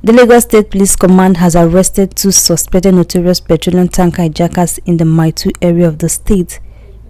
The Lagos State Police Command has arrested 2 suspected notorious petroleum tanker hijackers in the Mile 2 area of the state.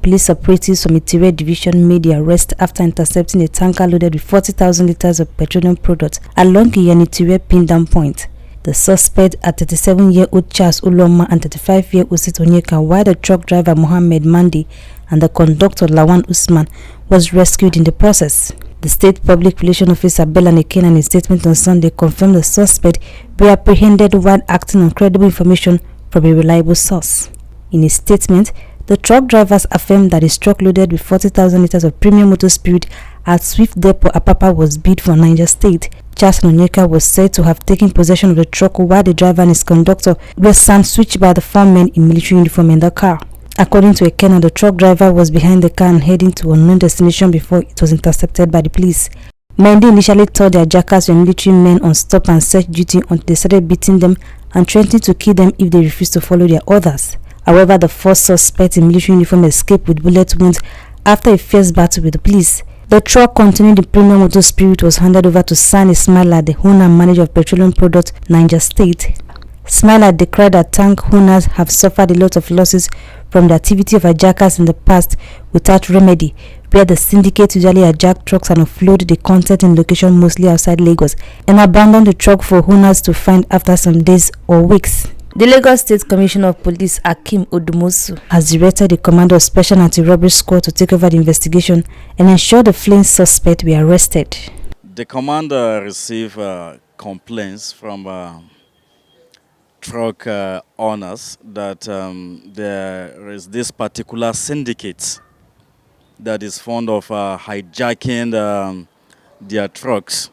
Police operatives from Litres Division made the arrest after intercepting a tanker loaded with 40,000 litres of petroleum products along Litres pin-down point. The suspect are 37-year-old Charles Uloma and 35-year-old Sitonyeka, while the truck driver Mohammed Mandi and the conductor Lawan Usman was rescued in the process. The State Public Relations Officer Bella Nekena, in a statement on Sunday, confirmed the suspect were apprehended while acting on credible information from a reliable source. In a statement, the truck drivers affirmed that his truck loaded with 40,000 litres of premium motor spirit at Swift Depot Apapa was bid for Niger State. Charles Onyeka was said to have taken possession of the truck while the driver and his conductor were sandwiched by the 4 men in military uniform in the car. According to Ekena, the truck driver was behind the car and heading to an unknown destination before it was intercepted by the police. Mendy initially told the hijackers were military men on stop and search duty until they started beating them and threatening to kill them if they refused to follow their orders. However, the first suspect in military uniform escaped with bullet wounds after a fierce battle with the police. The truck containing the premium motor spirit was handed over to Sani Smiler, the owner and manager of petroleum products, Niger State. Smiler declared that tank owners have suffered a lot of losses from the activity of hijackers in the past without remedy, where the syndicate usually hijack trucks and offload the content in locations mostly outside Lagos and abandon the truck for owners to find after some days or weeks. The Lagos State Commissioner of Police, Akim Odumosu, has directed the Commander of Special Anti-Robbery Squad to take over the investigation and ensure the fleeing suspect were arrested. The commander received complaints from truck owners that there is this particular syndicate that is fond of hijacking their trucks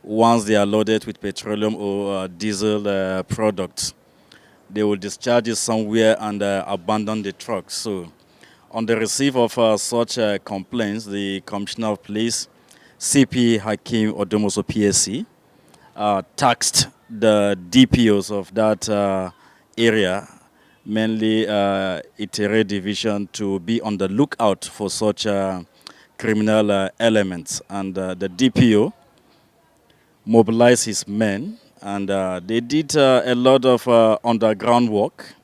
once they are loaded with petroleum or diesel products. They will discharge it somewhere and abandon the truck. So, on the receipt of such complaints, the Commissioner of Police, CP Hakim Odumosu PSC, tasked the DPOs of that area, mainly Litres Division, to be on the lookout for such criminal elements. And the DPO mobilized his men, and they did a lot of underground work.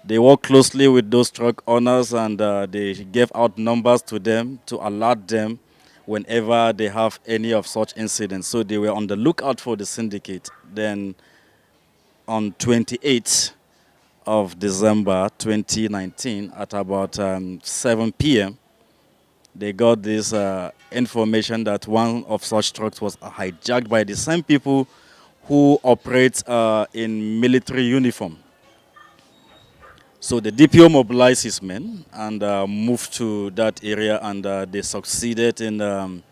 They worked closely with those truck owners, and they gave out numbers to them to alert them whenever they have any of such incidents. So they were on the lookout for the syndicate. Then on 28th of December 2019 at about 7 p.m., they got this information that one of such trucks was hijacked by the same people who operate in military uniform. So the DPO mobilized his men and moved to that area, and they succeeded in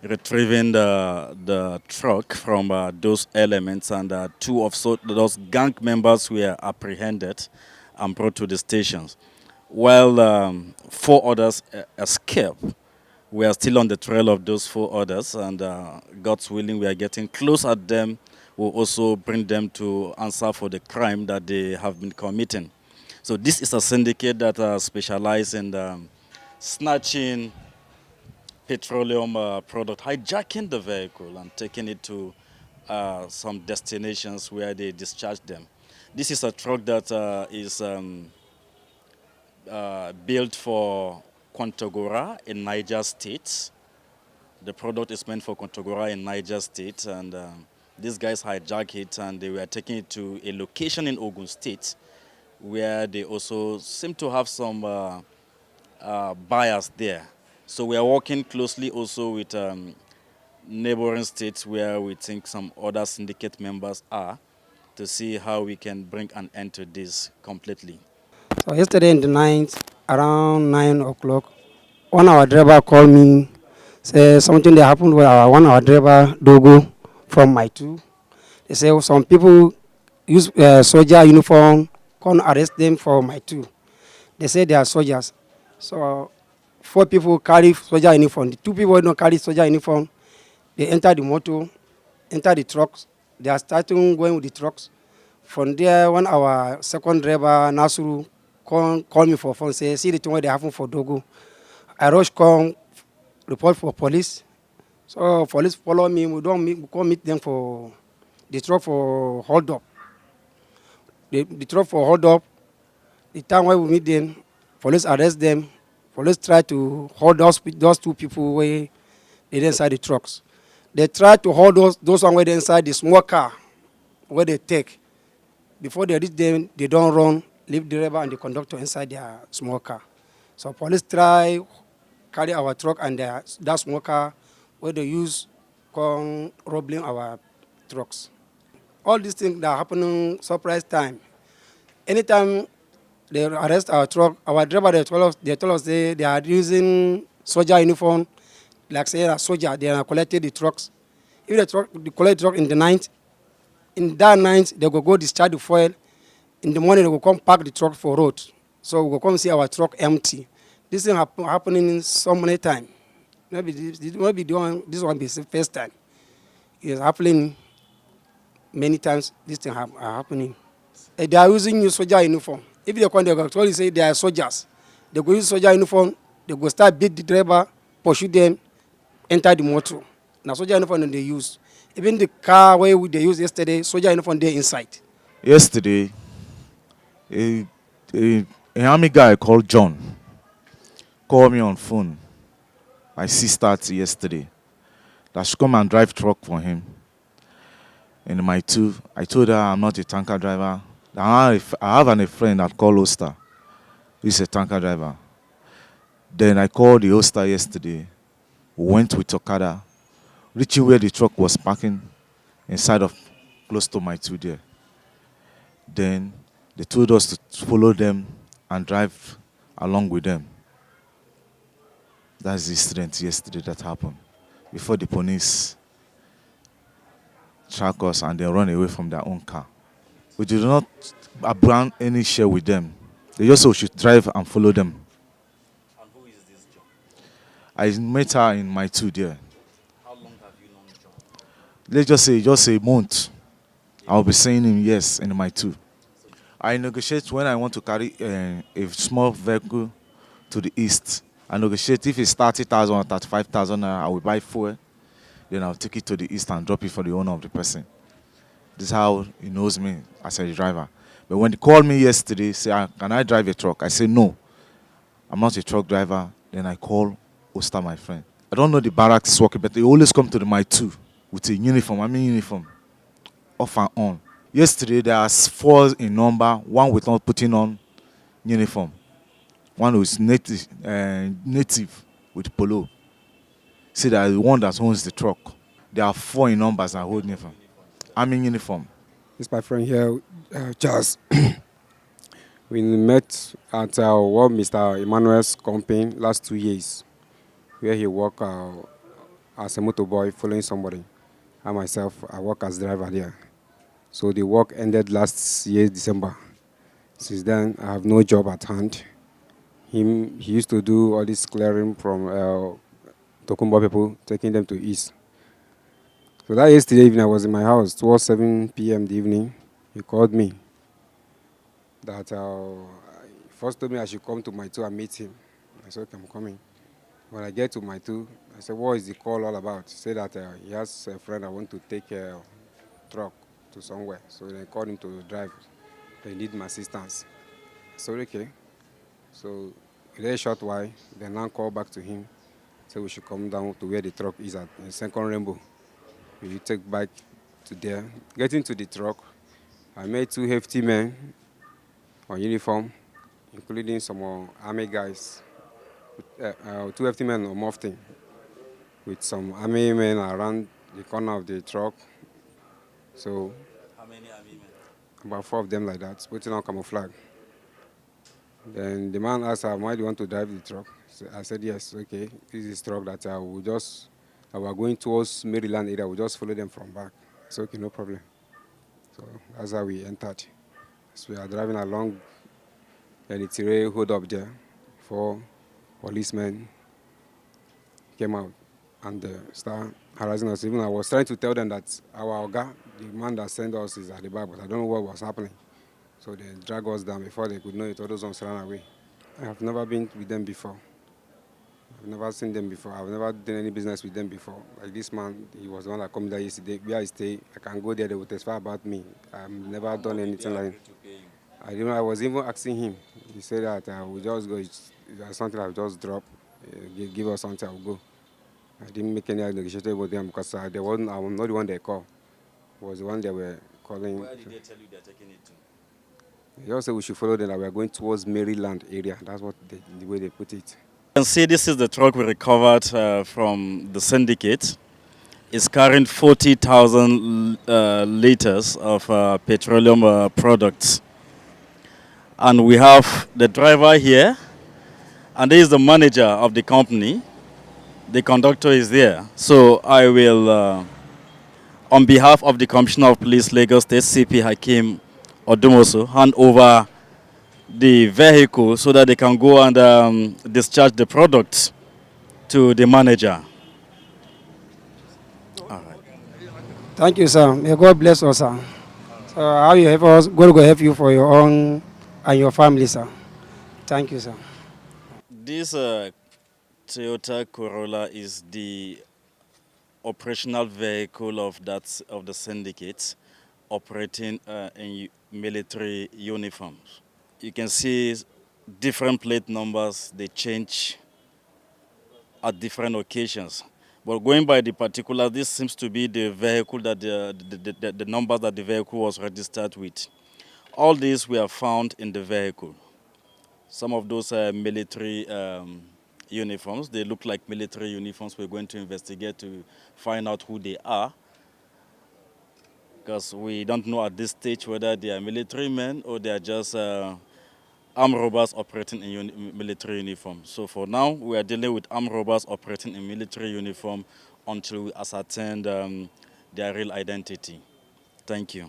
retrieving the truck from those elements, and 2 of those gang members were apprehended and brought to the stations. While 4 others escaped, we are still on the trail of those 4 others, and God's willing, we are getting close at them. We'll also bring them to answer for the crime that they have been committing. So this is a syndicate that specializes in snatching petroleum product, hijacking the vehicle and taking it to some destinations where they discharge them. This is a truck that is built for Kontagora in Niger State. The product is meant for Kontagora in Niger State, and these guys hijacked it and they were taking it to a location in Ogun State where they also seem to have some buyers there. So we are working closely also with neighboring states where we think some other syndicate members are, to see how we can bring an end to this completely. So yesterday in the night, around 9 o'clock, one of our driver called me, say something that happened with one of our driver, Dogo, from my 2. They say some people use soldier uniform, come arrest them for my 2. They say they are soldiers. So 4 people carry soldier uniform. The 2 people don't carry soldier uniform. They enter the motor, enter the trucks. They are starting going with the trucks. From there, one of our second driver, Nasuru, call me for phone, say, see the thing what they happen for Dogo. I rush come, report for police. So police follow me. We don't meet, we come meet them for the truck for hold up. The truck for hold up. The time when we meet them, police arrest them. Police try to hold those two people where they inside the trucks. They try to hold those one where they inside the small car where they take. Before they reach them, they don't run, leave the driver and the conductor inside their small car. So police try carry our truck and that small car where they use come robbing our trucks. All these things that are happening surprise time. Anytime they arrest our truck, our driver they told us they are using soldier uniform, like say a soldier, they are collecting the trucks. If they collect the truck in the night, in that night they go discharge the fuel. In the morning they will come park the truck for road. So we will come see our truck empty. This thing happening so many times. Maybe this one be the first time. It's happening many times. This thing are happening. They are using new soldier uniform. If they come, they go totally say they are soldiers. They go use soldier uniform. They go start beat the driver, pursue them, enter the motor. Now soldier uniform they use. Even the car where they used yesterday, soldier uniform there inside. Yesterday, a, a, a army guy called John called me on phone by 6:30 yesterday that I should come and drive truck for him. In my two, I told her I'm not a tanker driver. I have a friend that called Oster. He's a tanker driver. Then I called the Oster yesterday. We went with Okada, reaching where the truck was parking inside of close to my two there. Then they told us to follow them and drive along with them. That's the incident yesterday that happened. Before the police track us and then run away from their own car. We did not brand any share with them. They just said we should drive and follow them. And who is this John? I met her in my two there. How long have you known John? Let's just a month. I'll be saying him yes in my two. I negotiate when I want to carry a small vehicle to the east. I negotiate if it's 30,000 or 35,000, I will buy fuel. Then I'll take it to the east and drop it for the owner of the person. This is how he knows me as a driver. But when he called me yesterday, say, can I drive a truck? I say, no, I'm not a truck driver. Then I call Oster, my friend. I don't know the barracks working, but they always come to my two with a uniform. I mean uniform, off and on. Yesterday, there are 4 in number, one without putting on uniform. One who is native with polo. See, that the one that owns the truck. There are 4 in numbers that hold uniform. I'm in uniform. This is my friend here, Charles. We met at what Mr. Emmanuel's company last 2 years, where he worked as a motorboy following somebody. I myself, I work as driver there. So the work ended last year, December. Since then, I have no job at hand. He used to do all this clearing from Tokumbo people, taking them to East. So that yesterday evening, I was in my house towards 7 p.m. the evening. He called me. That first told me I should come to my two and meet him. I said, okay, I'm coming. When I get to my two, I said, what is the call all about? He said that he has a friend I want to take a truck to somewhere. So they called him to drive. They need my assistance. I said, okay. So in a short while, they now call back to him. Say we should come down to where the truck is at, in Second Rainbow. We take back to there. Getting to the truck, I met 2 hefty men on uniform, including some army guys. 2 hefty men on mufti, with some army men around the corner of the truck. So, How many army men? about 4 of them like that, putting on camouflage. Then the man asked, why do you want to drive the truck? So I said, yes, okay. This is a truck that I were going towards Maryland area. We'll just follow them from back. I said, okay, no problem. So that's how we entered. So we are driving along, and it's a hold up there. 4 policemen came out and started harassing us. Even I was trying to tell them that our Oga, the man that sent us, is at the back, but I don't know what was happening. So they dragged us down before they could know it. All those ones ran away. I have never been with them before. I've never seen them before. I've never done any business with them before. Like this man, he was the one that called me there yesterday. Where I stay, I can go there, they will testify about me. I've never done anything like I didn't know. I was even asking him. He said that we just go. It's something I'll just drop. Give us something, I'll go. I didn't make any negotiation with them because I was not the one they called. I was the one they were calling. Where did they tell you they're taking it to? They just said we should follow them, that we are going towards Maryland area. That's what the way they put it. You can see this is the truck we recovered from the syndicate. It's carrying 40,000 liters of petroleum products. And we have the driver here, and this is the manager of the company. The conductor is there. So I will, on behalf of the Commissioner of Police, Lagos State, CP Hakeem Odumosu, hand over the vehicle so that they can go and discharge the product to the manager. All right. Thank you, sir. May God bless us, sir. So how you help us, God will help you for your own and your family, sir. Thank you, sir. This Toyota Corolla is the operational vehicle of the syndicate operating in military uniforms. You can see different plate numbers, they change at different occasions. But going by the particular, this seems to be the vehicle that the number that the vehicle was registered with. All these were found in the vehicle. Some of those military uniforms, they look like military uniforms. We're going to investigate to find out who they are, because we don't know at this stage whether they are military men or they are just armed robbers operating in military uniform. So for now, we are dealing with armed robbers operating in military uniform until we ascertain their real identity. Thank you.